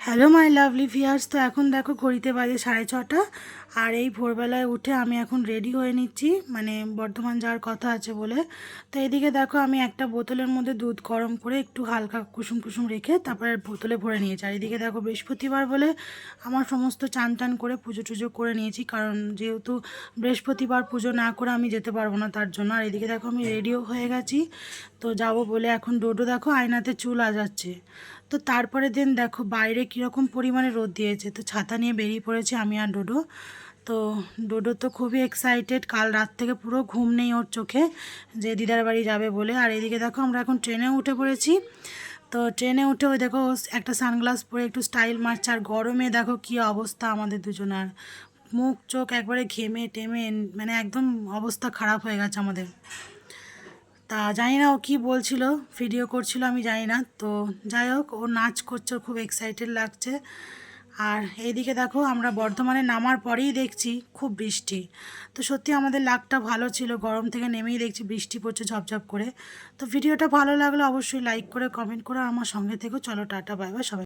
Hello my lovely viewers. তো এখন দেখো ঘড়িতে বাজে 6:30, আর এই ভোরবেলায় উঠে আমি এখন রেডি হয়ে নিচ্ছি, মানে বর্ধমান যাওয়ার কথা আছে বলে। তো এদিকে দেখো আমি একটা বোতলের মধ্যে দুধ গরম করে একটু হালকা কুসুম কুসুম রেখে তারপরে বোতলে ভরে নিয়েছি। আর এদিকে দেখো বৃহস্পতিবার বলে আমার সমস্ত চান টান করে পুজো টুজো করে নিয়েছি, কারণ যেহেতু বৃহস্পতিবার পুজো না করে আমি যেতে পারবো না, তার জন্য। আর এদিকে দেখো আমি রেডিও হয়ে গেছি, তো যাব বলে এখন ডোডো দেখো আয়নাতে চুল আজাচ্ছে। তো তারপরে দিন দেখো বাইরে কীরকম পরিমাণে রোদ দিয়েছে, তো ছাতা নিয়ে বেরিয়ে পড়েছি আমি আর ডোডো। তো ডোডো তো খুবই এক্সাইটেড, কাল রাত থেকে পুরো ঘুম নেই ওর চোখে, যে দিদার বাড়ি যাবে বলে। আর এদিকে দেখো আমরা এখন ট্রেনে উঠে পড়েছি। তো ট্রেনে উঠে ওই দেখো একটা সানগ্লাস পরে একটু স্টাইল মারছে, আর গরমে দেখো কী অবস্থা আমাদের দুজনার, মুখ চোখ একবারে ঘেমে টেমে, মানে একদম অবস্থা খারাপ হয়ে গেছে আমাদের। তা জানি না ও কী বলছিল, ভিডিও করছিল আমি জানি না। তো যাই হোক, ও নাচ করছে, ওর খুব এক্সাইটেড লাগছে। আর এইদিকে দেখো আমরা বর্ধমানে নামার পরেই দেখছি খুব বৃষ্টি। তো সত্যি আমাদের লাকটা ভালো ছিল, গরম থেকে নেমেই দেখছি বৃষ্টি পড়ছে ঝপঝপ করে। তো ভিডিওটা ভালো লাগলে অবশ্যই লাইক করে কমেন্ট করে আমার সঙ্গে থেকো। চলো টাটা, বাই বাই সবাই।